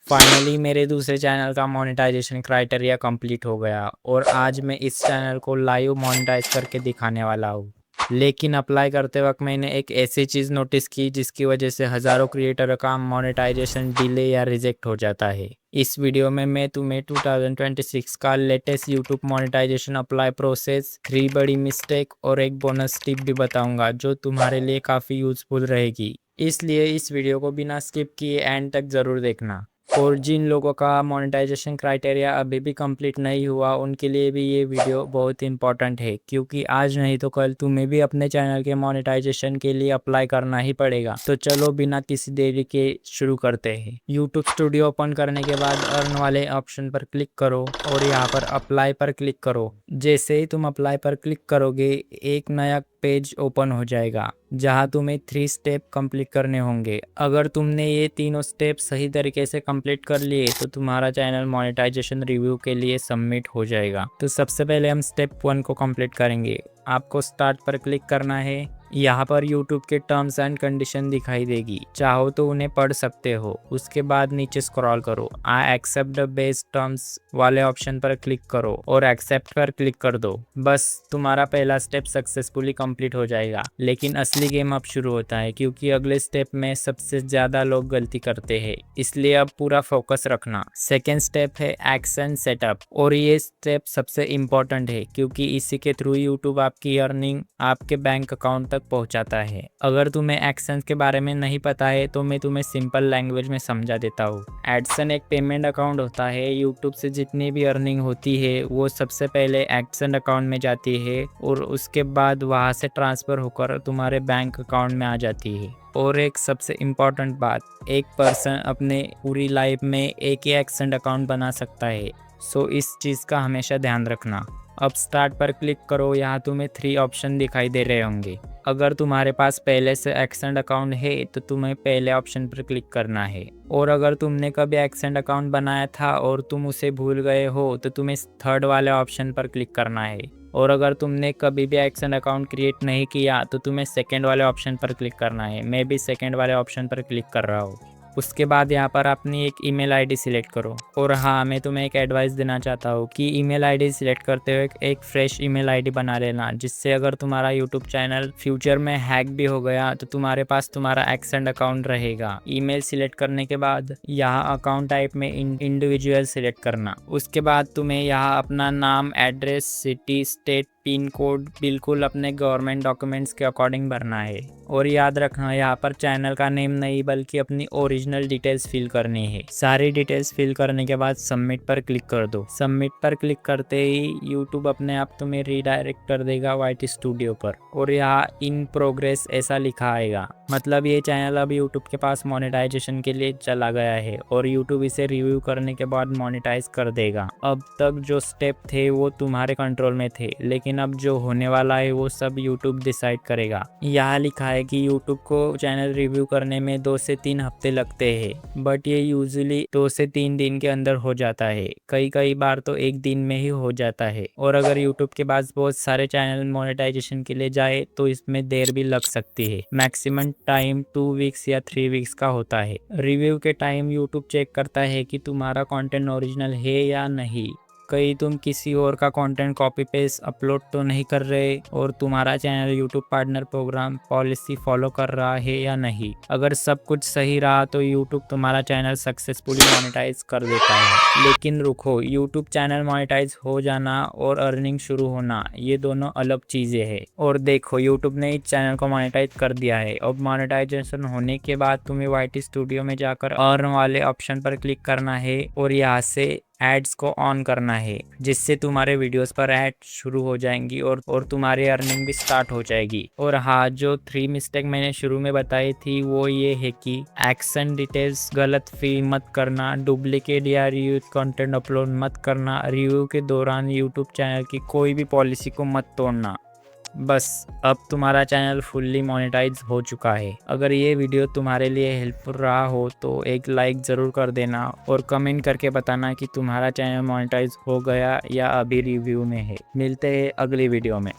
Finally मेरे दूसरे channel का मोनेटाइजेशन क्राइटेरिया कंप्लीट हो गया और आज मैं इस चैनल को लाइव मोनेटाइज करके दिखाने वाला हूँ। लेकिन अप्लाई करते वक्त मैंने एक ऐसी चीज़ नोटिस की जिसकी वजह से हज़ारों क्रिएटरों का मोनेटाइजेशन डिले या रिजेक्ट हो जाता है। इस वीडियो में मैं तुम्हें 2026 का latest YouTube monetization apply process, 3 बड़ी मिस्टेक और एक बोनस टिप भी बताऊंगा जो तुम्हारे लिए काफ़ी यूज़फुल रहेगी। इसलिए इस वीडियो को बिना स्किप किए एंड तक ज़रूर देखना। और जिन लोगों का मोनेटाइजेशन क्राइटेरिया अभी भी कंप्लीट नहीं हुआ उनके लिए भी ये वीडियो बहुत इंपॉर्टेंट है, क्योंकि आज नहीं तो कल तुम्हें भी अपने चैनल के मोनेटाइजेशन के लिए अप्लाई करना ही पड़ेगा। तो चलो बिना किसी देरी के शुरू करते हैं। यूट्यूब स्टूडियो ओपन करने के बाद अर्न वाले ऑप्शन पर क्लिक करो और यहाँ पर अप्लाई पर क्लिक करो। जैसे ही तुम अप्लाई पर क्लिक करोगे एक नया पेज ओपन हो जाएगा जहां तुम्हें 3 स्टेप कंप्लीट करने होंगे। अगर तुमने ये तीनों स्टेप सही तरीके से कंप्लीट कर लिए तो तुम्हारा चैनल मोनेटाइजेशन रिव्यू के लिए सबमिट हो जाएगा। तो सबसे पहले हम स्टेप 1 को कंप्लीट करेंगे। आपको स्टार्ट पर क्लिक करना है। यहाँ पर YouTube के टर्म्स एंड कंडीशन दिखाई देगी, चाहो तो उन्हें पढ़ सकते हो। उसके बाद नीचे स्क्रॉल करो, I accept the based terms वाले ऑप्शन पर क्लिक करो और एक्सेप्ट पर क्लिक कर दो। बस तुम्हारा पहला स्टेप सक्सेसफुली कंप्लीट हो जाएगा। लेकिन असली गेम अब शुरू होता है, क्योंकि अगले स्टेप में सबसे ज्यादा लोग गलती करते हैं, इसलिए अब पूरा फोकस रखना। सेकेंड स्टेप है एक्शन सेटअप, और ये स्टेप सबसे इम्पोर्टेंट है क्योंकि इसी के थ्रू यूट्यूब आपकी अर्निंग आपके बैंक अकाउंट तक पहुंचाता है। अगर तुम्हें एक्शन के बारे में नहीं पता है तो मैं तुम्हें सिंपल लैंग्वेज में समझा देता हूँ। एडसन एक पेमेंट अकाउंट होता है। यूट्यूब से जितनी भी अर्निंग होती है वो सबसे पहले एक्शन अकाउंट में जाती है और उसके बाद वहां से ट्रांसफर होकर तुम्हारे बैंक अकाउंट में आ जाती है। और एक सबसे इम्पॉर्टेंट बात, एक पर्सन अपने पूरी लाइफ में एक ही एक्शन अकाउंट बना सकता है, सो इस चीज़ का हमेशा ध्यान रखना। अब स्टार्ट पर क्लिक करो। यहाँ तुम्हें 3 ऑप्शन दिखाई दे रहे होंगे। अगर तुम्हारे पास पहले से एक्सेंड अकाउंट है तो तुम्हें पहले ऑप्शन पर क्लिक करना है, और अगर तुमने कभी एक्सेंड अकाउंट बनाया था और तुम उसे भूल गए हो तो तुम्हें थर्ड वाले ऑप्शन पर क्लिक करना है, और अगर तुमने कभी भी एक्सेंड अकाउंट क्रिएट नहीं किया तो तुम्हें सेकेंड वाले ऑप्शन पर क्लिक करना है। मैं भी सेकेंड वाले ऑप्शन पर क्लिक कर रहा हूँ। उसके बाद यहाँ पर अपनी एक ईमेल आईडी सिलेक्ट करो। और हाँ, मैं तुम्हें एक एडवाइस देना चाहता हूँ कि ईमेल आईडी सिलेक्ट करते हुए एक फ्रेश ईमेल आईडी बना लेना, जिससे अगर तुम्हारा यूट्यूब चैनल फ्यूचर में हैक भी हो गया तो तुम्हारे पास तुम्हारा एक्सेंड अकाउंट रहेगा। ईमेल सिलेक्ट करने के बाद यहाँ अकाउंट टाइप में इंडिविजुअल सिलेक्ट करना। उसके बाद तुम्हें यहाँ अपना नाम, address, city, state, pin code बिल्कुल अपने गवर्नमेंट डॉक्यूमेंट्स के अकॉर्डिंग भरना है। और याद रखना, यहाँ पर चैनल का नेम नहीं बल्कि अपनी ओरिजिनल डिटेल्स फिल करनी है। सारी डिटेल्स फिल करने के बाद सबमिट पर क्लिक कर दो। सबमिट पर क्लिक करते ही यूट्यूब अपने आप तुम्हें रीडायरेक्ट कर देगा वाईटी स्टूडियो पर, और यहाँ इन प्रोग्रेस ऐसा लिखा आएगा। मतलब ये चैनल अब यूट्यूब के पास मोनेटाइजेशन के लिए चला गया है और यूट्यूब इसे रिव्यू करने के बाद मोनेटाइज कर देगा। अब तक जो स्टेप थे वो तुम्हारे कंट्रोल में थे, लेकिन अब जो होने वाला है वो सब यूट्यूब डिसाइड करेगा। यहाँ लिखा है कि यूट्यूब को चैनल रिव्यू करने में 2 से 3 हफ्ते लगते हैं, बट ये यूजुअली 2 से 3 दिन के अंदर हो जाता है। कई बार तो एक दिन में ही हो जाता है। और अगर यूट्यूब के पास बहुत सारे चैनल मोनेटाइजेशन के लिए जाए तो इसमें देर भी लग सकती है। मैक्सिमम टाइम 2 वीक्स या 3 वीक्स का होता है। रिव्यू के टाइम यूट्यूब चेक करता है कि तुम्हारा कंटेंट ओरिजिनल है या नहीं, कहीं तुम किसी और का कंटेंट कॉपी पेस्ट अपलोड तो नहीं कर रहे, और तुम्हारा channel YouTube partner program policy follow कर रहा है या नहीं। अगर सब कुछ सही रहा तो यूट्यूब तुम्हारा चैनल सक्सेसफुली मोनेटाइज कर देता है। लेकिन रुको, यूट्यूब चैनल मोनेटाइज हो जाना और अर्निंग शुरू होना ये दोनों अलग चीज़ें हैं। और देखो, यूट्यूब ने इस चैनल को मोनेटाइज कर दिया है। अब मोनेटाइजेशन होने के बाद तुम्हें वाईटी स्टूडियो में जाकर अर्न वाले ऑप्शन पर क्लिक करना है और यहाँ से एड्स को ऑन करना है, जिससे तुम्हारे वीडियोस पर ऐड शुरू हो जाएंगी और तुम्हारी अर्निंग भी स्टार्ट हो जाएगी। और हाँ, जो 3 मिस्टेक मैंने शुरू में बताई थी वो ये है कि एक्शन डिटेल्स गलत फिल मत करना, डुप्लीकेट या रीयूज कंटेंट अपलोड मत करना, रिव्यू के दौरान यूट्यूब चैनल की कोई भी पॉलिसी को मत तोड़ना। बस अब तुम्हारा चैनल फुल्ली मोनेटाइज हो चुका है। अगर ये वीडियो तुम्हारे लिए हेल्पफुल रहा हो तो एक लाइक ज़रूर कर देना और कमेंट करके बताना कि तुम्हारा चैनल मोनेटाइज हो गया या अभी रिव्यू में है। मिलते हैं अगली वीडियो में।